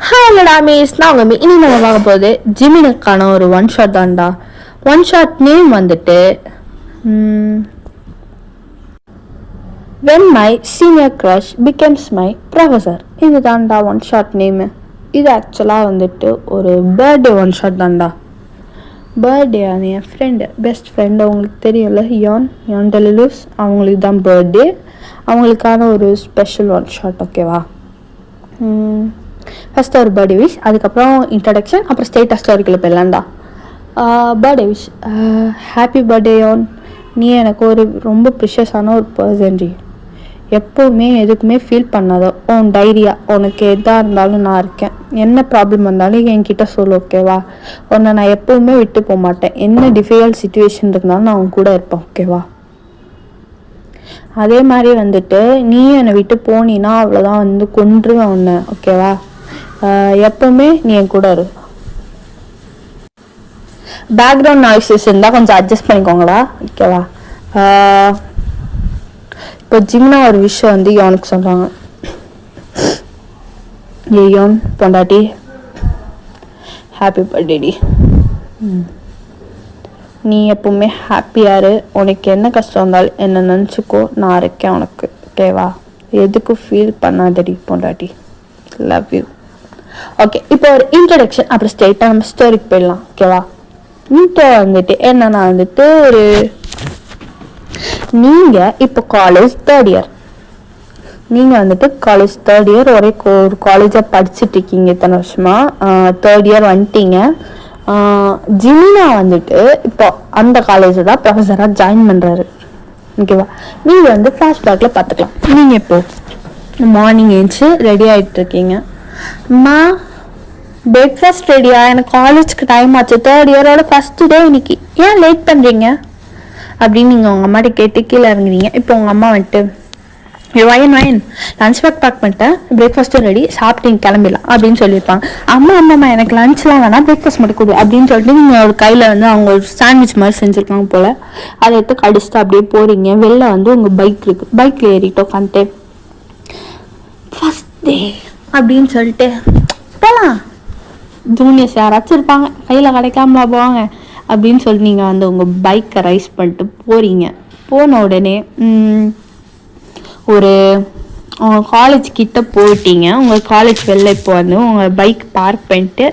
ஹலோடா miss, நான் உங்க இனி நம்ம பார்க்க போகுது ஜிமினுக்கான ஒரு ஒன் ஷாட் தான்டா. ஒன் ஷாட் நேம் வந்துட்டு when my senior crush becomes my professor. இது தான்டா ஒன் ஷாட் நேமு. இது ஆக்சுவலாக வந்துட்டு ஒரு பர்த்டே ஒன் ஷாட் தான்டா. பர்த்டே அது என் ஃப்ரெண்டு, பெஸ்ட் ஃப்ரெண்டு, அவங்களுக்கு தெரியும்ல, யான் டெலிலூஸ், அவங்களுக்கு தான் பர்த்டே. அவங்களுக்கான ஒரு ஸ்பெஷல் ஒன் ஷாட். ஓகேவா? ஃபஸ்ட்டு ஒரு பர்த்டே விஷ், அதுக்கப்புறம் இன்ட்ரடக்ஷன், அப்புறம் ஸ்டேட்டஸ் ஸ்டோரிக்குள்ளே போயிடலாம்டா. Birthday wish. ஹாப்பி பர்த்டே யான். நீ எனக்கு ஒரு ரொம்ப ப்ரிஷியஸான ஒரு பர்சன்ரி. எப்போவுமே எதுக்குமே ஃபீல் பண்ணாதோ, உன் டைரியா, உனக்கு எதாக இருந்தாலும் நான் இருக்கேன். என்ன ப்ராப்ளம் வந்தாலும் என்கிட்ட சொல்லு. ஓகேவா? உன்னை நான் எப்போவுமே விட்டு போக மாட்டேன். என்ன டிஃபிகல்ட் சுச்சுவேஷன் இருந்தாலும் நான் உன் கூட இருப்பேன். ஓகேவா? அதே மாதிரி வந்துட்டு நீ என்னை விட்டு போனீன்னா அவ்வளோதான், வந்து கொன்றுவேன் உன்னை. ஓகேவா? எப்பவுமே நீ என் கூட இரு. பேக்ரவுண்ட் நாய்ஸஸ் இருந்தால் கொஞ்சம் அட்ஜஸ்ட் பண்ணிக்கோங்களா. ஓகேவா? இப்போ ஜிம்னா ஒரு விஷயம் வந்து யோனுக்கு சொல்கிறாங்க. யோன் பொண்டாட்டி, ஹாப்பி பர்த்டேடி. நீ எப்பவுமே ஹாப்பியாரு. உனக்கு என்ன கஷ்டம் இருந்தாலும் என்ன நினச்சிக்கோ, நான் இருக்கேன் உனக்கு. ஓகேவா? எதுக்கும் ஃபீல் பண்ணாதடி பொண்டாட்டி. Love you. ஓகே, இப்போ ஒரு இன்ட்ரடக்ஷன், அப்புறம் ஸ்ட்ரெயிட்டாக நம்ம ஸ்டோரிக்கு போயிடலாம். ஓகேவா? இன்ட்ரோ வந்துட்டு என்னன்னா வந்துட்டு ஒரு நீங்கள் இப்போ காலேஜ் தேர்ட் இயர். நீங்கள் வந்துட்டு காலேஜ் தேர்ட் இயர் ஒரே ஒரு காலேஜாக படிச்சுட்டு இருக்கீங்க இத்தனை வருஷமா. தேர்ட் இயர் வந்துட்டீங்க. ஜிமினா வந்துட்டு இப்போ அந்த காலேஜில் தான் ப்ரொஃபஸராக ஜாயின் பண்ணுறாரு. ஓகேவா? நீங்கள் வந்து ஃப்ளாஷ்பேக்கில் பார்த்துக்கலாம். நீங்கள் இப்போ மார்னிங் எழுந்துச்சு ரெடி ஆகிட்டு இருக்கீங்க. அம்மா பிரேக்ஃபாஸ்ட் ரெடியா? எனக்கு காலேஜ்க்கு டைம் ஆச்சு, தேர்ட் இயரோட ஃபஸ்ட்டு டே இன்னைக்கு, ஏன் லேட் பண்ணுறீங்க அப்படின்னு நீங்கள் உங்கள் அம்மாட்ட கேட்டு கீழே இறங்குறீங்க. இப்போ உங்கள் அம்மா வந்துட்டு வயன் லஞ்ச் பேக் பண்ணிட்டேன், பிரேக்ஃபாஸ்ட்டும் ரெடி, சாப்பிட்டு கிளம்பிடலாம் அப்படின்னு சொல்லியிருப்பாங்க. அம்மா எனக்கு லஞ்ச்லாம் வேணாம், பிரேக்ஃபாஸ்ட் மட்டும் கொடு அப்படின்னு சொல்லிட்டு நீங்கள் ஒரு கையில் வந்து அவங்க ஒரு சாண்ட்விச் மாதிரி செஞ்சுருக்காங்க போல், அதை எடுத்து கடிச்சிட்டு அப்படியே போகிறீங்க. வெளில வந்து உங்கள் பைக் இருக்குது, பைக்கில் ஏறிட்டு உட்காந்துட்டு ஃபஸ்ட் டே அப்படின்னு சொல்லிட்டு போகலாம். ஜூனியர்ஸ் யாராச்சும் இருப்பாங்க, கையில் கிடைக்காமலா போவாங்க அப்படின்னு சொல்லி நீங்கள் வந்து உங்கள் பைக்கை ரைஸ் பண்ணிட்டு போகிறீங்க. போன உடனே ஒரு உங்கள் காலேஜ் கிட்ட போயிட்டீங்க. உங்கள் காலேஜ் வெளில இப்போ வந்து உங்கள் பைக் பார்க் பண்ணிட்டு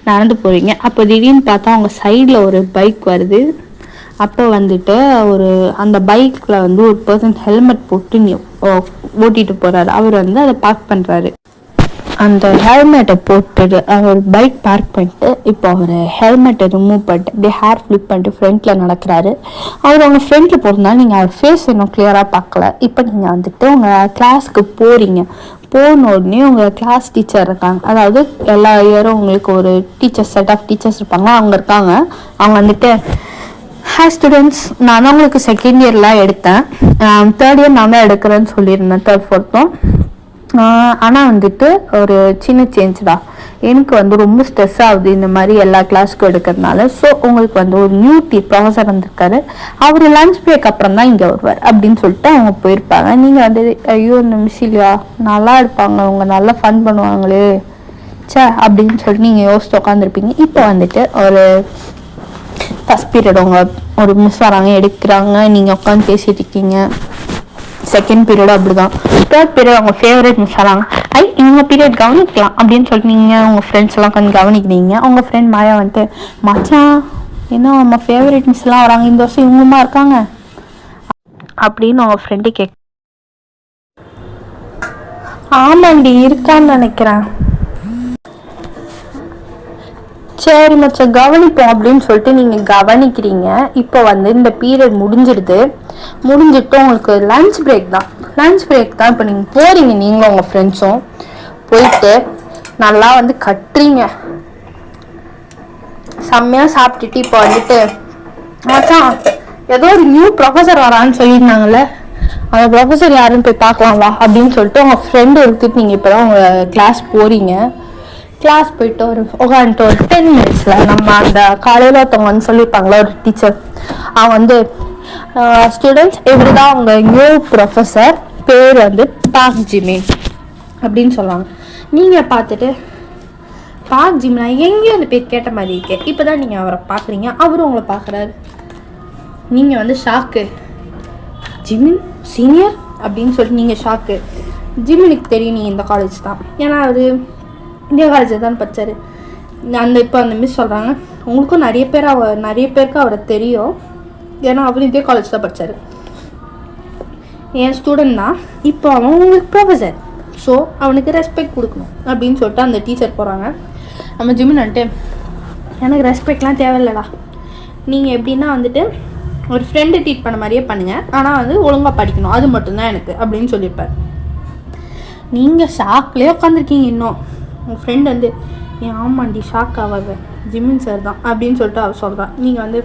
நடந்து போகிறீங்க. அப்போ திடீர்னு பார்த்தா உங்கள் சைடில் ஒரு பைக் வருது. அப்போ வந்துட்டு ஒரு அந்த பைக்கில் வந்து ஒரு பர்சன் ஹெல்மெட் போட்டு ஓட்டிகிட்டு போகிறாரு. அவர் வந்து அதை பார்க் பண்ணுறாரு. அந்த ஹெல்மெட்டை போட்டுட்டு அவர் பைக் பார்க் பண்ணிட்டு இப்போ அவர் ஹெல்மெட்டை ரிமூவ் பண்ணிட்டு அப்படியே ஹேர் ஃப்ளிப் பண்ணிட்டு ஃப்ரண்ட்டில் நடக்கிறாரு. அவர் அவங்க ஃப்ரண்ட்டில் போகிறதுனால நீங்கள் அவர் ஃபேஸ் இன்னும் கிளியராக பார்க்கல. இப்போ நீங்கள் வந்துட்டு உங்கள் கிளாஸ்க்கு போகிறீங்க. போன உடனே உங்கள் கிளாஸ் டீச்சர் இருக்காங்க. அதாவது எல்லா இயரும் உங்களுக்கு ஒரு டீச்சர்ஸ், செட் ஆஃப் டீச்சர்ஸ் இருப்பாங்க. அவங்க இருக்காங்க. அவங்க வந்துட்டு ஹாய் ஸ்டூடெண்ட்ஸ், நான் தான் உங்களுக்கு செகண்ட் இயர்லாம் எடுத்தேன், தேர்ட் இயர் நான் தான் எடுக்கிறேன்னு சொல்லியிருந்தேன், தேர்ட் ஃபோர்த்தும். ஆனால் வந்துட்டு ஒரு சின்ன சேஞ்ச்டா, எனக்கு வந்து ரொம்ப ஸ்ட்ரெஸ் ஆகுது இந்த மாதிரி எல்லா கிளாஸுக்கும் எடுக்கிறதுனால. ஸோ உங்களுக்கு வந்து ஒரு நியூ ப்ரொஃபஸர் வந்திருக்காரு, அவர் லஞ்ச் பிரேக் அப்புறம் தான் இங்கே வருவார் அப்படின்னு சொல்லிட்டு அவங்க போயிருப்பாங்க. நீங்கள் வந்து ஐயோ இந்த மிஸ் இல்லையா, நல்லா இருப்பாங்க அவங்க, நல்லா ஃபன் பண்ணுவாங்களே சே அப்படின்னு சொல்லிட்டு நீங்கள் யோசிச்சு உட்காந்துருப்பீங்க. இப்போ வந்துட்டு ஒரு ஃபஸ்ட் பீரியட் உங்க ஒரு மிஸ் வராங்க, எடுக்கிறாங்க, நீங்கள் உட்காந்து பேசிட்டு இருக்கீங்க. செகண்ட் பீரியடும் அப்படிதான். தேர்ட் பீரியட் அவங்க ஃபேவரட் மிஸ் வராங்க. இவங்க பீரியட் கவனிக்கலாம் அப்படின்னு சொல்லிட்டு நீங்கள் உங்கள் ஃப்ரெண்ட்ஸ் எல்லாம் கொஞ்சம் கவனிக்கிறீங்க. உங்கள் ஃப்ரெண்ட் மாயா வந்துட்டு மச்சான் என்ன நம்ம ஃபேவரட் மிஸ் எல்லாம் வராங்க, இந்த வருஷம் இவங்கமா இருக்காங்க அப்படின்னு உங்கள் ஃப்ரெண்டு ஆமாண்டி இருக்கான்னு நினைக்கிறேன். சரி மச்சம் கவனிப்போம் அப்படின்னு சொல்லிட்டு நீங்கள் கவனிக்கிறீங்க. இப்போ வந்து இந்த பீரியட் முடிஞ்சிட்டு உங்களுக்கு லஞ்ச் பிரேக் தான். இப்போ நீங்கள் போகிறீங்க, நீங்களும் உங்கள் ஃப்ரெண்ட்ஸும் போயிட்டு நல்லா வந்து கட்டுறீங்க, செம்மையாக சாப்பிட்டுட்டு இப்போ வந்துட்டு மச்சான் ஏதோ ஒரு நியூ ப்ரொஃபஸர் வரான்னு சொல்லியிருந்தாங்கல்ல, அந்த ப்ரொஃபஸர் யாருன்னு போய் பார்க்கலாம்வா அப்படின்னு சொல்லிட்டு உங்கள் ஃப்ரெண்டு எடுத்துட்டு நீங்கள் இப்போ தான் உங்கள் கிளாஸ் போகிறீங்க. கிளாஸ் போயிட்டு ஒரு உட்காந்துட்டு ஒரு 10 மினிட்ஸில் நம்ம அந்த காலையில் ஒருத்தவங்க வந்து சொல்லியிருப்பாங்களா ஒரு டீச்சர், அவங்க வந்து ஸ்டூடெண்ட்ஸ் இவர் தான் அவங்க நியூ ப்ரொஃபஸர், பேர் வந்து பாக் ஜிமின் அப்படின்னு சொல்லுவாங்க. நீங்கள் பார்த்துட்டு ஜிம், நான் எங்கேயும் அந்த பேர் கேட்ட மாதிரி இருக்கேன். இப்போ தான் நீங்கள் அவரை பார்க்குறீங்க, அவரும் உங்களை பார்க்குறாரு. நீங்கள் வந்து ஷாக்கு. ஜிமின் சீனியர் அப்படின்னு சொல்லிட்டு நீங்கள் ஷாக்கு. ஜிமினுக்கு தெரியும் நீங்கள் இந்த காலேஜ் தான், ஏன்னா அவர் இந்தியா காலேஜில் தான் படித்தார். இப்போ அந்த மிஸ் சொல்கிறாங்க உங்களுக்கும் நிறைய பேருக்கு அவரை தெரியும், ஏன்னா அவர் இதே காலேஜ் தான் படித்தார், என் ஸ்டூடெண்ட் தான். இப்போ அவன் உங்களுக்கு ப்ரொஃபஸர், ஸோ அவனுக்கு ரெஸ்பெக்ட் கொடுக்கணும் அப்படின்னு சொல்லிட்டு அந்த டீச்சர் போகிறாங்க. நம்ம ஜிமின் வந்துட்டு எனக்கு ரெஸ்பெக்ட்லாம் தேவையில்லடா, நீங்கள் எப்படின்னா வந்துட்டு ஒரு ஃப்ரெண்டு ட்ரீட் பண்ண மாதிரியே பண்ணுங்கள், ஆனால் வந்து ஒழுங்காக படிக்கணும், அது மட்டும்தான் எனக்கு அப்படின்னு சொல்லியிருப்பார். நீங்கள் ஷாக்லேயே உட்காந்துருக்கீங்க. இன்னும் உங்கள் ஃப்ரெண்டு வந்து ஏன் ஆமாண்டி ஷாக் ஆகாத ஜிமின் சார் தான் அப்படின்னு சொல்லிட்டு அவர் சொல்கிறான். நீங்கள் வந்து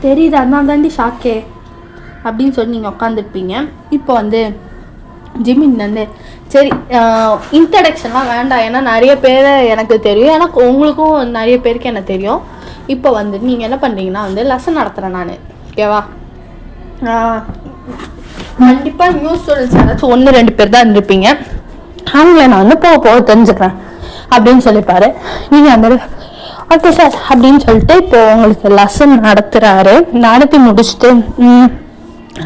தெரியுது அதனால தாண்டி ஷாக்கே அப்படின்னு சொல்லி நீங்கள் உட்காந்துருப்பீங்க. இப்போ வந்து ஜிமின் வந்து சரி இன்ட்ரடக்ஷன்லாம் வேண்டாம், ஏன்னா நிறைய பேரை எனக்கு தெரியும், ஏன்னா உங்களுக்கும் நிறைய பேருக்கு எனக்கு தெரியும். இப்போ வந்து நீங்கள் என்ன பண்ணுறீங்கன்னா வந்து லெசன் நடத்துகிறேன் நான், ஓகேவா? கண்டிப்பாக நியூ ஸ்டூடெண்ட்ஸ் யாராச்சும் 1-2 பேர் தான் இருந்திருப்பீங்க, அவங்கள நான் வந்து போக தெரிஞ்சுக்கிறேன் அப்படின்னு சொல்லிப்பாரு. நீங்கள் அந்த ஓகே சார் அப்படின்னு சொல்லிட்டு இப்போ உங்களுக்கு லெசன் நடத்துகிறாரு. நடத்தி முடிச்சுட்டு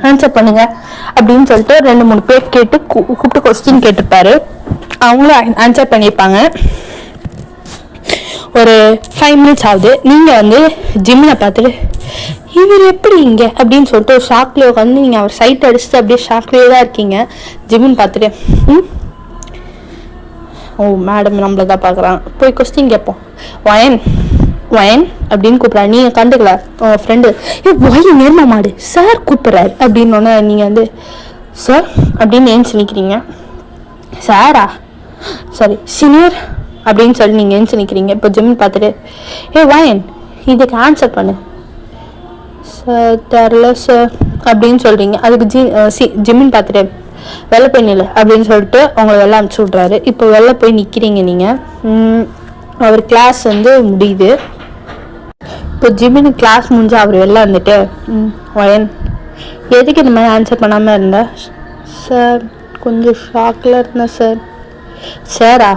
ஆன்சர் பண்ணுங்க அப்படின்னு சொல்லிட்டு 2-3 பேர் கேட்டு கூப்பிட்டு கொஸ்டின் கேட்டுப்பாரு. அவங்களும் ஆன்சர் பண்ணியிருப்பாங்க. ஒரு 5 மினிட்ஸ் ஆகுது. நீங்கள் வந்து ஜிம்மினை பார்த்துட்டு இவர் எப்படி இங்கே அப்படின்னு சொல்லிட்டு ஒரு ஷாக்லேயே உட்காந்து நீங்கள் அவர் சைட் அடிச்சுட்டு அப்படியே ஷாக்லேயே தான் இருக்கீங்க. ஜிம்மின் பார்த்துட்டு ஓ மேடம் நம்மள தான் பார்க்குறாங்க, போய் கொஸ்டின் கேட்போம். ஒயன் அப்படின்னு கூப்பிட்றாரு. நீங்கள் கண்டுக்கல, உங்கள் ஃப்ரெண்டு ஒய் நேர்மா மாடு சார் கூப்பிட்றாரு அப்படின்னோடனே நீங்கள் வந்து சார் அப்படின்னு ஏஞ்சி நிற்கிறீங்க. சாரா சாரி சீனியர் அப்படின்னு சொல்லி நீங்கள் ஏஞ்சி நிற்கிறீங்க. இப்போ ஜிம்மின் பார்த்துட்டு ஒயன் இதுக்கு ஆன்சர் பண்ணு சார் தெரில சார் அப்படின்னு சொல்கிறீங்க. அதுக்கு ஜிம்மின் பார்த்துட்டு வெளில போய் நில்லு அப்படின்னு சொல்லிட்டு அவங்களை வெளில அனுப்பிச்சி விட்றாரு. இப்போ வெளில போய் நிற்கிறீங்க நீங்கள். அவர் கிளாஸ் வந்து முடியுது. இப்போ ஜிம்மின் கிளாஸ் முடிஞ்சு அவர் வெளில வந்துட்டு ஒயன் எதுக்கு இந்த மாதிரி ஆன்சர் பண்ணாமல் இருந்தேன் சார், கொஞ்சம் ஷாக்கில் இருந்தேன் சார். சாரா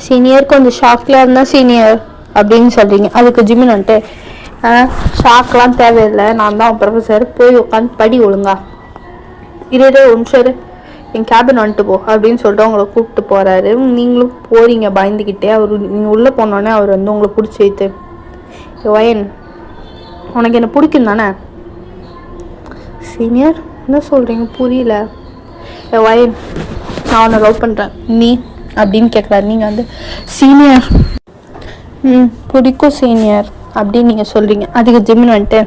சீனியர் கொஞ்சம் ஷாக்கில் இருந்தேன் சீனியர் அப்படின்னு சொல்கிறீங்க. அதுக்கு ஜிம்மின் வந்துட்டு ஷாக்லாம் தேவையில்லை, நான் தான் ப்ரொஃபஸர், போய் உட்காந்து படி ஒழுங்கா, ஒரு நிமிஷம் என் கேபின் வந்துட்டு போ அப்படின்னு சொல்லிட்டு அவங்கள கூப்பிட்டு போகிறாரு. நீங்களும் போகிறீங்க பயந்துக்கிட்டே. நீங்கள் உள்ளே போனோடனே அவர் வந்து உங்களை பிடிச்சி வைத்து ஒயன் உனக்கு என்ன பிடிக்கும் தானே? சீனியர் என்ன சொல்கிறீங்க புரியல. ஒயன் நான் உன்னை லவ் பண்ணுறேன் நீ அப்படின்னு கேட்குறாரு. நீங்கள் வந்து சீனியர் பிடிக்கும் சீனியர் அப்படின்னு நீங்கள் சொல்கிறீங்க. அதுக்கு ஜிம்மின் வந்துட்டு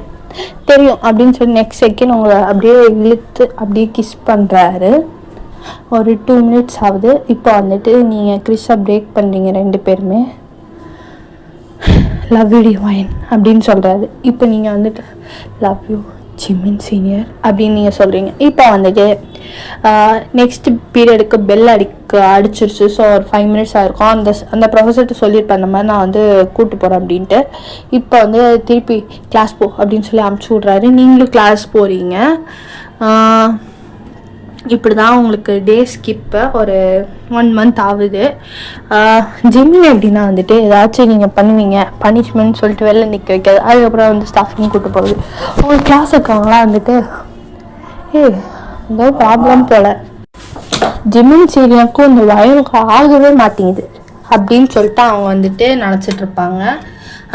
தெரியும் அப்படின்னு சொல்லி நெக்ஸ்ட் செகண்ட் உங்களை அப்படியே இழுத்து அப்படியே கிஸ் பண்ணுறாரு. ஒரு 2 மினிட்ஸ் ஆகுது. இப்போ வந்துட்டு நீங்கள் கிறிஸை பிரேக் பண்ணுறீங்க 2 பேருமே. லவ் யூ டிவைன் அப்படின்னு சொல்கிறாரு. இப்போ நீங்கள் வந்துட்டு லவ் யூ ஜிம்மின் சீனியர் அப்படின்னு நீங்கள் சொல்கிறீங்க. இப்போ வந்துட்டு நெக்ஸ்ட் பீரியடுக்கு பெல் அடிச்சிருச்சு. ஸோ ஒரு 5 மினிட்ஸ் ஆகிருக்கும். அந்த ப்ரொஃபஸர்கிட்ட சொல்லியிருப்பேன் இந்த மாதிரி நான் வந்து கூப்பிட்டு போகிறேன் அப்படின்ட்டு. இப்போ வந்து திருப்பி கிளாஸ் போ அப்படின்னு சொல்லி அமுச்சு விட்றாரு. நீங்களும் கிளாஸ் போகிறீங்க. இப்படி தான் உங்களுக்கு டே ஸ்கிப்பை ஒரு 1 மந்த் ஆகுது. ஜிம்மின் எப்படின்னா வந்துட்டு ஏதாச்சும் நீங்கள் பண்ணுவீங்க பனிஷ்மெண்ட் சொல்லிட்டு வெளில நிற்க வைக்காது. அதுக்கப்புறம் வந்து ஸ்டாஃபிங் கூப்பிட்டு போகுது. உங்கள் கிளாஸ் இருக்கவங்களாம் வந்துட்டு ஏதோ ப்ராப்ளம் போல் ஜிம்மின் சீனியருக்கும் இந்த வயலுக்கு ஆகவே மாட்டேங்குது அப்படின்னு சொல்லிட்டு அவங்க வந்துட்டு நினச்சிட்டு இருப்பாங்க.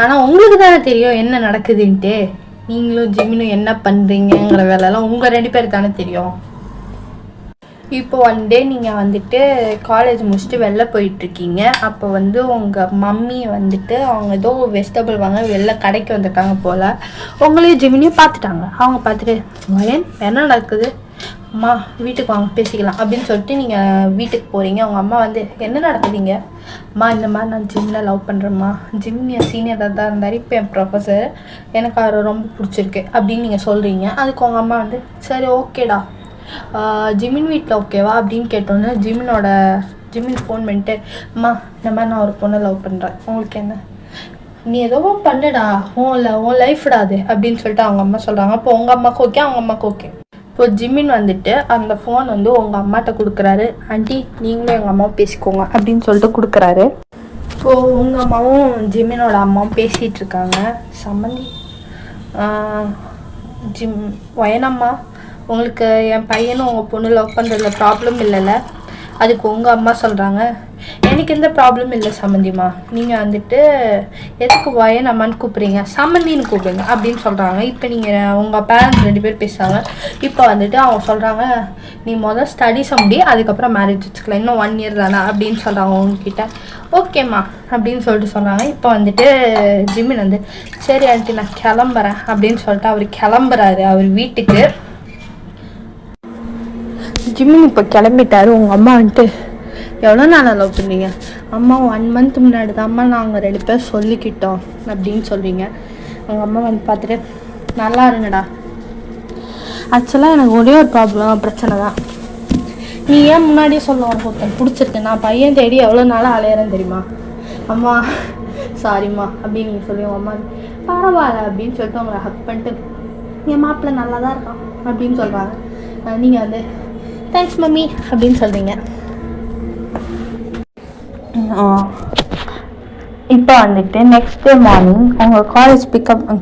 ஆனால் உங்களுக்கு தானே தெரியும் என்ன நடக்குதுன்ட்டு. நீங்களும் ஜிம்மினும் என்ன பண்ணுறீங்கிற வேலைலாம் உங்கள் 2 பேருக்கு தானே தெரியும். இப்போ 1 டே நீங்கள் வந்துட்டு காலேஜ் முடிச்சுட்டு வெளில போயிட்டுருக்கீங்க. அப்போ வந்து உங்கள் மம்மி வந்துட்டு அவங்க ஏதோ வெஜிடபிள் வாங்க வெளில கடைக்கு வந்திருக்காங்க போல். உங்களையும் ஜிம்மினையும் பார்த்துட்டாங்க. அவங்க பார்த்துட்டு வயன் என்ன நடக்குது அம்மா வீட்டுக்கு வாங்க பேசிக்கலாம் அப்படின்னு சொல்லிட்டு நீங்கள் வீட்டுக்கு போகிறீங்க. அவங்க அம்மா வந்து என்ன நடக்குதுங்க அம்மா, இந்த மாதிரி நான் ஜிம்மினை லவ் பண்ணுறேம்மா, ஜிம்மின் என் சீனியராக தான் இருந்தார், இப்போ என் ப்ரொஃபஸர், எனக்கு அவரை ரொம்ப பிடிச்சிருக்கு அப்படின்னு நீங்கள் சொல்கிறீங்க. அதுக்கு அவங்க அம்மா வந்து சரி ஓகேடா ஜிம்மின் வீட்டில் ஓகேவா அப்படின்னு கேட்டோன்னே ஜிம்மின் ஃபோன் பண்ணிட்டு அம்மா இந்த மாதிரி நான் ஒரு பொண்ணை லவ் பண்ணுறேன், உங்களுக்கு என்ன, நீ ஏதோ பண்ணுடா, உன் லைஃப்டா அது அப்படின்னு சொல்லிட்டு அவங்க அம்மா சொல்கிறாங்க. அப்போ உங்கள் அம்மாவுக்கு ஓகே, அவங்க அம்மாவுக்கு ஓகே. இப்போ ஜிம்மின் வந்துட்டு அந்த ஃபோன் வந்து உங்கள் அம்மாட்ட கொடுக்குறாரு. ஆண்டி நீங்களும் எங்கள் அம்மாவை பேசிக்கோங்க அப்படின்னு சொல்லிட்டு கொடுக்குறாரு. உங்கள் அம்மாவும் ஜிமினோட அம்மாவும் பேசிகிட்டு இருக்காங்க. சம்மந்தி வயனம்மா, உங்களுக்கு என் பையனும் உங்கள் பொண்ணு லவ் பண்ணுறதுல ப்ராப்ளம் இல்லைல்ல? அதுக்கு உங்கள் அம்மா சொல்கிறாங்க, எனக்கு எந்த ப்ராப்ளம் இல்லை சம்மந்திம்மா, நீங்கள் வந்துட்டு எதுக்கு வயனம்மான்னு கூப்பிட்றீங்க, சம்மந்தின்னு கூப்பிடுங்க அப்படின்னு சொல்கிறாங்க. இப்போ நீங்கள் உங்கள் பேரண்ட்ஸ் 2 பேர் பேசுகிறாங்க. இப்போ வந்துட்டு அவங்க சொல்கிறாங்க, நீ முதல் ஸ்டடீஸை முடி, அதுக்கப்புறம் மேரேஜ் வச்சுக்கலாம், இன்னும் 1 இயர் தானே அப்படின்னு சொல்கிறாங்க உங்ககிட்ட. ஓகேம்மா அப்படின்னு சொல்லிட்டு சொன்னாங்க. இப்போ வந்துட்டு ஜிமின் வந்து சரி ஆண்டி நான் கிளம்புறேன் அப்படின்னு சொல்லிட்டு அவர் கிளம்புறாரு அவர் வீட்டுக்கு. ஜிமின் இப்போ கிளம்பிட்டாரு. உங்கள் அம்மா வந்துட்டு எவ்வளோ நாளாக லவ் பண்ணீங்க? அம்மா 1 மந்த் முன்னாடி தான் அம்மா நாங்கள் 2 பேர் சொல்லிக்கிட்டோம் அப்படின்னு சொல்கிறீங்க. உங்கள் அம்மா வந்து பார்த்துட்டு நல்லா இருங்கடா, ஆக்சுவலாக எனக்கு ஒரே ஒரு பிரச்சனை தான், நீ ஏன் முன்னாடியே சொல்ல உனக்கு ஒருத்தன் பிடிச்சிருக்கு, நான் பையன் தேடி எவ்வளோ நாளாக அலையிறேன்னு தெரியுமா? அம்மா சாரிம்மா அப்படின்னு நீங்கள் சொல்லி உங்கள் அம்மா பரவாயில்ல அப்படின்னு சொல்லிட்டு அவங்கள ஹக் பண்ணிட்டு என் மாப்பிள்ளை நல்லா தான் இருக்கான் அப்படின்னு சொல்கிறாங்க. நீங்கள் வந்து தேங்க்ஸ் மம்மி அப்படின்னு சொல்கிறீங்க. இப்போ வந்துட்டு நெக்ஸ்ட் டே மார்னிங் உங்கள் காலேஜ்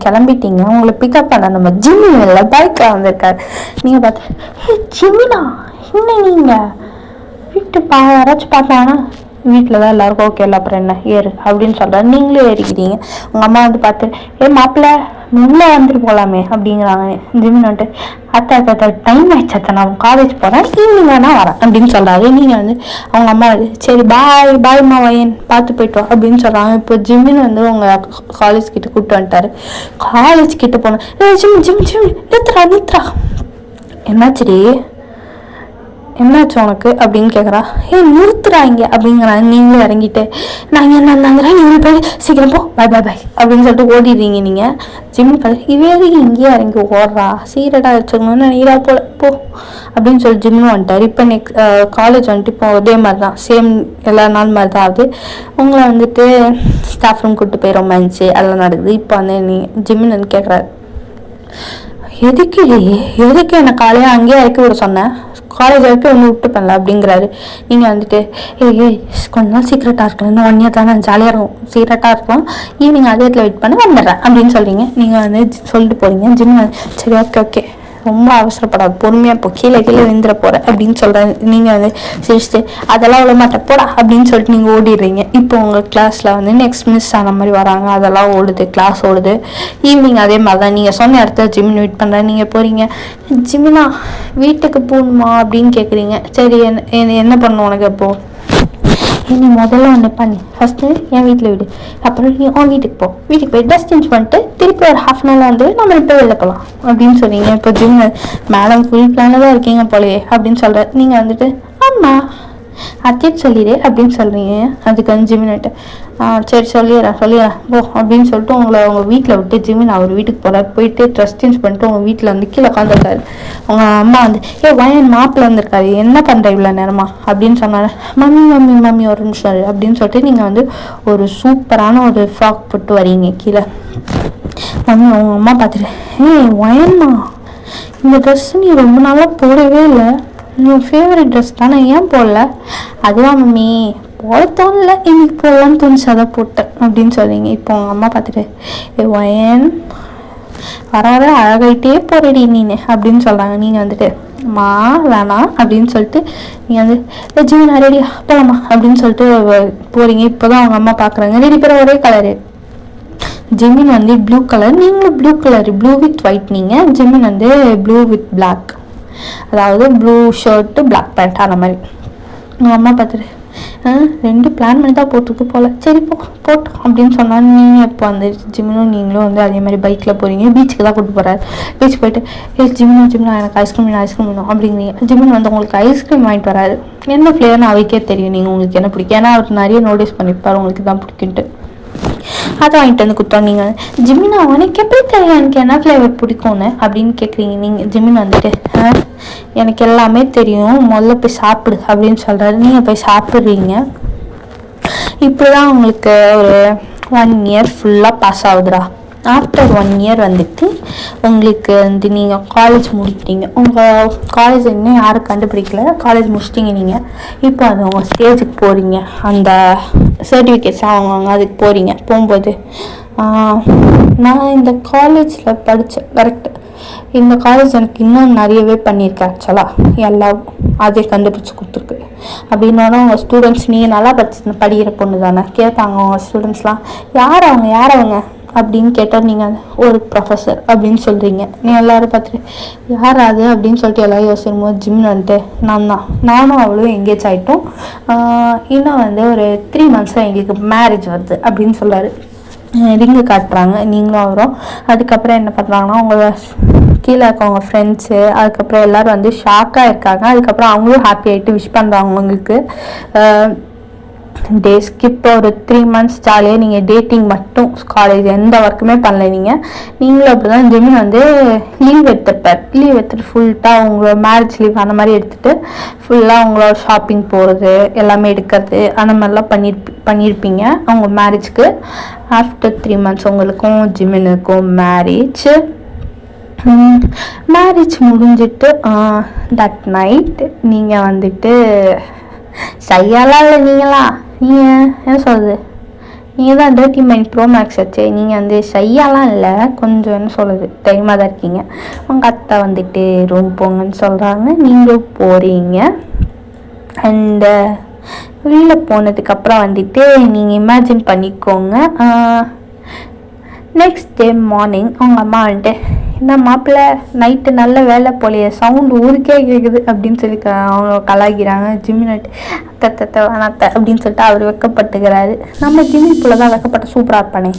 கிளம்பிட்டீங்க. உங்களை பிக்கப் பண்ண நம்ம ஜிமினில் பைக்கில் வந்திருக்காரு. நீங்கள் பார்த்து ஜிமினா என்ன நீங்கள் வீட்டு யாராச்சும் பார்த்தாங்கன்னா வீட்டில் தான் எல்லாருக்கும் ஓகே இல்லை, அப்புறம் என்ன ஏறு அப்படின்னு சொல்கிறாரு. நீங்களும் ஏறிக்கிறீங்க. உங்கள் அம்மா வந்து பார்த்து மாப்பிள்ளை உள்ளே வந்துட்டு போகலாமே அப்படிங்கிறாங்க. ஜிமின் வந்துட்டு அத்தை டைம் ஆயிடுச்சு அத்தை, நான் காலேஜ் போகிறேன், ஈவினிங் வேணால் வரேன் அப்படின்னு சொல்கிறாரு. நீங்கள் வந்து அவங்க அம்மா வந்து சரி பாய்மா வயன் பார்த்து போய்ட்டு வா அப்படின்னு சொல்கிறாங்க. இப்போ ஜிமின் வந்து உங்கள் காலேஜ் கிட்ட கூப்பிட்டு வந்துட்டாரு. காலேஜ் கிட்ட போனேன், ஜிம் நித்ரா என்னாச்சுடி, என்னாச்சு உனக்கு அப்படின்னு கேட்குறா. நிறுத்துறாங்க அப்படிங்கிறாங்க. நீங்களும் இறங்கிட்டு நாங்கள் என்னங்கிறேன், நீங்கள் போய் சீக்கிரம் போ, பாய் அப்படின்னு சொல்லிட்டு ஓடிடுறீங்க. நீங்கள் ஜிம்மி பார்த்து இவே இங்கேயே இறங்கி ஓடுறா, சீரடாக வச்சுக்கணும்னு நினைக்கிறா போல, போ அப்படின்னு சொல்லி ஜிம்மும் வந்துட்டார். இப்போ நெக்ஸ்ட் காலேஜ் வந்துட்டு இப்போ அதே மாதிரி தான், சேம் எல்லா நாள் மாதிரி தான் ஆகுது. உங்களை வந்துட்டு ஸ்டாஃப் ரூம் கூப்பிட்டு போய் ரொமான்ஸு அதெல்லாம் நடக்குது. இப்போ வந்து நீ ஜிம்மின்னு வந்து கேட்குறாரு, எதுக்கு என்னை காலையாக அங்கேயே இறக்கி விட சொன்னேன், காலேஜ் வரைக்கும் ஒன்று விட்டு பண்ணல அப்படிங்கிறாரு. நீங்கள் வந்துட்டு கொஞ்ச நாள் சீக்ரெட்டாக இருக்கலாம், இன்னும் 1 இயர் தானே ஜாலியாக இருக்கும், சீக்ரெட்டாக இருக்கலாம், ஈவினிங் அதே இடத்துல வெயிட் பண்ணி வந்துடுறேன் அப்படின்னு சொல்கிறீங்க. நீங்கள் வந்து சொல்லிட்டு போகிறீங்க. ஜிம் சரி ஓகே ரொம்ப அவசரப்படாது, பொறுமையாக இப்போ கீழே விழுந்துட போகிறேன் அப்படின்னு சொல்கிறேன். நீங்கள் வந்து சிரிச்சுட்டு அதெல்லாம் அவ்வளோ மாட்டேன் போடா அப்படின்னு சொல்லிட்டு நீங்கள் ஓடிடுறீங்க. இப்போ உங்கள் கிளாஸில் வந்து நெக்ஸ்ட் மிஸ் ஆன மாதிரி வராங்க, அதெல்லாம் ஓடுது, கிளாஸ் ஓடுது. ஈவினிங் அதே மாதிரி தான் நீங்கள் சொன்ன இடத்துல ஜிம்மின் வெயிட் பண்ணுறேன். நீங்கள் போகிறீங்க, ஜிம்மினா வீட்டுக்கு போகணுமா அப்படின்னு கேட்குறீங்க. சரி என்ன பண்ணணும் உனக்கு அப்போது, நீ முதல்ல ஒன்று பண்ணு, ஃபஸ்ட்டு என் வீட்டில் விடு, அப்புறம் நீ உன் வீட்டுக்கு போய் ட்ரெஸ் சேஞ்ச் பண்ணிட்டு திருப்பி ஒரு ½ நாள் வந்து நம்ம இப்போ வெளில போகலாம் அப்படின்னு சொன்னீங்க. இப்போ ஜிம் மேடம் ஃபுல் பிளானில் தான் இருக்கீங்க போலையே அப்படின்னு சொல்கிற. நீங்கள் வந்துட்டு ஆமாம் அத்திட்டு சொல்லிடு அப்படின்னு சொல்கிறீங்க. அதுக்கு வந்து ஜிமின்ட்டு சரி சொல்லிடுறேன் போ அப்படின்னு சொல்லிட்டு உங்களை உங்கள் வீட்டில் விட்டு ஜிமின் அவர் வீட்டுக்கு போகிறார். போயிட்டு ட்ரெஸ் சேஞ்ச் பண்ணிட்டு உங்கள் வீட்டில் வந்து கீழே உட்காந்துருக்காரு. உங்கள் அம்மா வந்து வயன் மாப்பிள்ள வந்திருக்காரு, என்ன பண்ணுற இவ்வளோ நேரமா அப்படின்னு சொன்னாரு. மம்மி ஒரு நிமிஷம் அப்படின்னு சொல்லிட்டு நீங்கள் வந்து ஒரு சூப்பரான ஒரு ஃப்ராக் போட்டு வரீங்க கீழே. மம்மி உங்கள் அம்மா பார்த்துட்டு வயன்மா இந்த ட்ரெஸ் நீ ரொம்ப நாளாக போடவே இல்லை, உன் ஃபேவரட் ட்ரெஸ் தானே, ஏன் போடல? அதுதான் மம்மி போட தோணல, இன்னைக்கு போடலான்னு தோணுச்சு அதை போட்டேன் அப்படின்னு சொல்றீங்க. இப்போ உங்கள் அம்மா பார்த்துட்டு வயன் வர அழகாயிட்டே போறடி நீனு அப்படின்னு சொல்கிறாங்க. நீங்கள் வந்துட்டு மா வேணாம் அப்படின்னு சொல்லிட்டு நீங்கள் வந்து ஜீவனா ரெடியா போகலாமா அப்படின்னு சொல்லிட்டு போகிறீங்க. இப்போ தான் அவங்க அம்மா பார்க்குறாங்க. 2 பேரும் ஒரே கலரு. ஜிமின் வந்து ப்ளூ கலர், நீங்களும் blue colour, blue with white. நீங்கள் ஜிமின் வந்து ப்ளூ வித் பிளாக், அதாவது ப்ளூ ஷர்ட்டு பிளாக் பேண்ட் அந்த மாதிரி. உங்கள் அம்மா பார்த்துட்டு 2 பிளான் பண்ணி தான் போட்டுருக்கு போல், சரி போட்டோம் அப்படின்னு சொன்னால் நீங்கள் இப்போ வந்து ஜிம்மும் நீங்களும் வந்து அதே மாதிரி பைக்கில் போகிறீங்க. பீச்சுக்கு தான் கூப்பிட்டு போகிறாரு. பீச் போயிட்டு ஜிம்மும் எனக்கு ஐஸ்கிரீம் வேணும் அப்படிங்கிறீங்க. ஜிம்முன் வந்து உங்களுக்கு ஐஸ்கிரீம் வாங்கிட்டு வராரு. என்ன ஃப்ளேவர்னு அவருக்கே தெரியும் நீங்கள் உங்களுக்கு என்ன பிடிக்கும், ஏன்னா அவர் நிறைய நோட்டீஸ் பண்ணியிருப்பார் உங்களுக்கு தான் பிடிக்குன்ட்டு. அதை வாங்கிட்டு வந்து கொடுத்தோம். நீங்கள் ஜிமினா உனக்கு எப்படி தெரியும் எனக்கு என்ன ஃப்ளேவர் பிடிக்கும்னு அப்படின்னு கேட்குறீங்க. நீங்கள் ஜிமின் வந்துட்டு எனக்கு எல்லாமே தெரியும், முதல்ல போய் சாப்பிடு அப்படின்னு சொல்கிறாரு. நீங்கள் போய் சாப்பிட்றீங்க. இப்படி தான் உங்களுக்கு ஒரு 1 இயர் ஃபுல்லாக பாஸ் ஆகுதுடா. ஆஃப்டர் 1 இயர் வந்துட்டு உங்களுக்கு வந்து நீங்கள் காலேஜ் முடிக்கிறீங்க. உங்கள் காலேஜ் இன்னும் யாரும் கண்டுபிடிக்கல, காலேஜ் முடிச்சிட்டிங்க நீங்கள். இப்போ அது உங்கள் ஸ்டேஜுக்கு போகிறீங்க, அந்த சர்டிஃபிகேட்ஸ் வாங்குவாங்க, அதுக்கு போகிறீங்க. போகும்போது நான் இந்த காலேஜில் படித்தேன், கரெக்டு, இந்த காலேஜ் எனக்கு இன்னும் நிறையவே பண்ணியிருக்கேன் ஆக்சுவலாக, எல்லாம் அதே கண்டுபிடிச்சி கொடுத்துருக்கு அப்படின்னா உங்கள் ஸ்டூடெண்ட்ஸ், நீங்கள் நல்லா படிக்கிற பொண்ணு தானே கேட்பாங்க உங்கள் ஸ்டூடெண்ட்ஸ்லாம், யார் அவங்க அப்படின்னு கேட்டால் நீங்கள் ஒரு ப்ரொஃபஸர் அப்படின்னு சொல்கிறீங்க. நீ எல்லோரும் பார்த்துட்டு யார் அது அப்படின்னு சொல்லிட்டு எல்லோரும் யோசிக்கும் போது ஜிம் வந்துட்டு நானும் அவ்வளோ எங்கேஜ் ஆகிட்டோம், இன்னும் வந்து ஒரு 3 months எங்களுக்கு மேரேஜ் வருது அப்படின்னு சொல்கிறாரு. ரிங்கு காட்டுறாங்க, நீங்களும் வரும். அதுக்கப்புறம் என்ன பண்ணுறாங்கன்னா உங்களை கீழே இருக்கவங்க ஃப்ரெண்ட்ஸு அதுக்கப்புறம் எல்லோரும் வந்து ஷாக்காக இருக்காங்க. அதுக்கப்புறம் அவங்களும் ஹாப்பி ஆகிட்டு விஷ் பண்ணுறாங்க உங்களுக்கு. டேஸ்க்கு இப்போ ஒரு 3 months ஜாலியாக நீங்கள் டேட்டிங் மட்டும், காலேஜ் எந்த ஒர்க்குமே பண்ணல. நீங்களும் அப்படி தான். ஜெமின் வந்து லீவ் எடுத்துட்டு ஃபுல்லாக உங்களோட மேரேஜ் லீவ் அந்த மாதிரி எடுத்துகிட்டு ஃபுல்லாக உங்களோட ஷாப்பிங் போகிறது எல்லாமே எடுக்கிறது அந்த மாதிரிலாம் பண்ணியிருப்பீங்க அவங்க மேரேஜ்க்கு. ஆஃப்டர் 3 months உங்களுக்கும் ஜிமினுக்கும் மேரேஜ் முடிஞ்சிட்டு தட் நைட் நீங்கள் வந்துட்டு சையாலாம் இல்லை, நீங்கள் என்ன சொல்கிறது, நீங்கள் தான் 39 Pro Max ஆச்சு, நீங்கள் வந்து சையாலாம் இல்லை, கொஞ்சம் என்ன சொல்கிறது டைமாக தான் இருக்கீங்க. உங்கள் அத்தை வந்துட்டு ரூம் போங்கன்னு சொல்கிறாங்க, நீங்களும் போகிறீங்க. அண்டு வெளியில் போனதுக்கப்புறம் வந்துட்டு நீங்கள் இமேஜின் பண்ணிக்கோங்க, நெக்ஸ்ட் டே மார்னிங் உங்கள் அம்மா வந்துட்டு என்ன மாப்பிள்ளை நைட்டு நல்ல வேலை போலையே, சவுண்டு ஊருக்கே கேட்குது அப்படின்னு சொல்லி அவங்க கலாய்க்கிறாங்க. ஜிமினட் அத்தை வேணாத்த அப்படின்னு சொல்லிட்டு அவர் வெக்கப்பட்டுக்கிறாரு. நம்ம ஜிம்மி புள்ள தான் வெக்கப்பட்ட சூப்பராக இருப்பானே.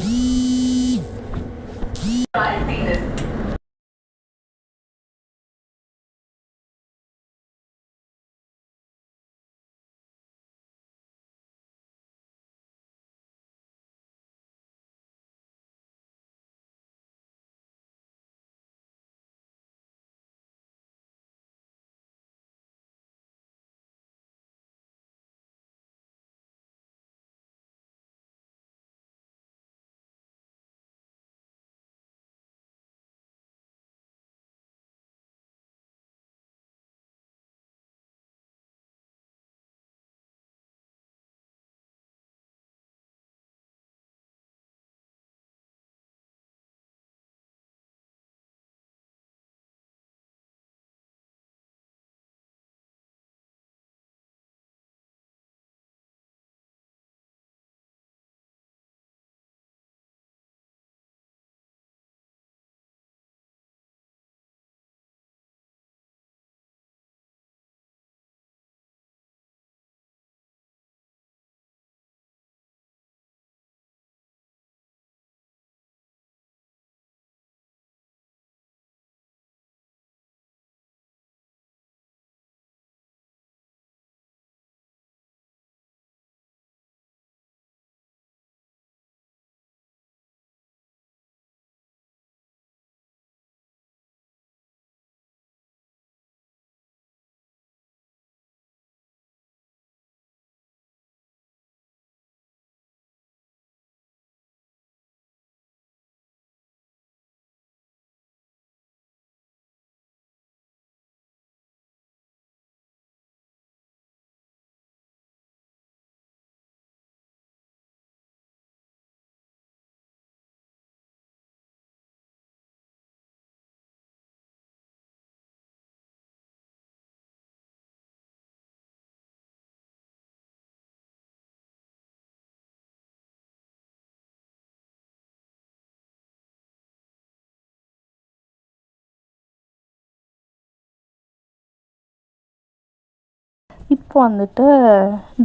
இப்போ வந்துட்டு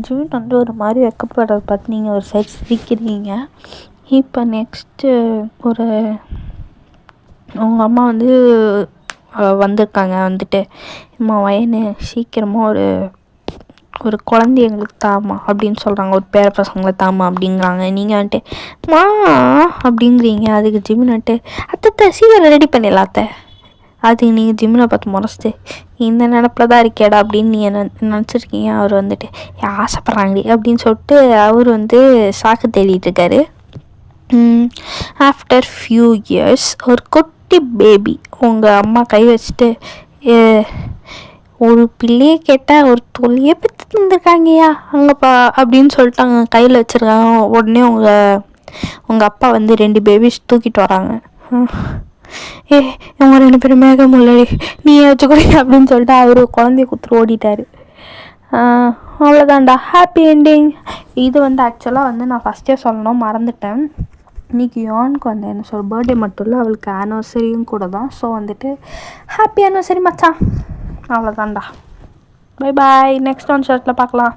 ஜிமின் வந்து ஒரு மாதிரி வெக்கப்படுறத பார்த்து நீங்கள் ஒரு சைட் சிரிக்கிறீங்க. இப்போ நெக்ஸ்ட்டு உங்கள் அம்மா வந்து வந்திருக்காங்க. வந்துட்டு அம்மா வயனு சீக்கிரமாக ஒரு குழந்தை எங்களுக்கு தாமா அப்படின்னு சொல்கிறாங்க, ஒரு பேர பசங்களை தாமா அப்படிங்கிறாங்க. நீங்கள் வந்துட்டு மா அப்படிங்கிறீங்க. அதுக்கு ஜிமின் வந்துட்டு அத்தை சீக்கிரம் ரெடி பண்ணிடலாம் அத்தை. அதுக்கு நீங்கள் ஜிம்மினை பார்த்து முறைச்சிட்டு இந்த நினப்பில் தான் இருக்கேடா அப்படின்னு நீங்கள் நினச்சிருக்கீங்க. அவர் வந்துட்டு ஆசைப்பட்றாங்கடி அப்படின்னு சொல்லிட்டு அவர் வந்து சாக்கு தேடிட்டு இருக்காரு. ஆஃப்டர் ஃபியூ இயர்ஸ் ஒரு குட்டி பேபி உங்கள் அம்மா கை வச்சுட்டு ஒரு பிள்ளையை கேட்டால் ஒரு தொல்லையே பெற்று தந்துருக்காங்கய்யா அங்கேப்பா அப்படின்னு சொல்லிட்டு அங்கே கையில் வச்சுருக்காங்க. உடனே உங்கள் அப்பா வந்து 2 பேபிஸ் தூக்கிட்டு வராங்க. இவங்க 2 பேரும் மேக முன்னாடி நீ வச்சுக்கூட அப்படின்னு சொல்லிட்டு அவர் குழந்தைய கொடுத்துட்டு ஓடிட்டார். அவ்வளோதான்டா, ஹாப்பி என்டிங். இது வந்து ஆக்சுவலாக வந்து நான் ஃபஸ்ட்டே சொல்லணும் மறந்துட்டேன். இன்றைக்கி யோனுக்கு வந்து என்ன சொல்ல பர்த்டே மட்டும் இல்லை, அவளுக்கு ஆனிவர்சரியும் கூட தான். ஸோ வந்துட்டு ஹாப்பி ஆனிவர்சரி மச்சான். அவ்வளோதான்டா. பை பாய், நெக்ஸ்ட் ஒன் ஷர்ட்டில் பார்க்கலாம்.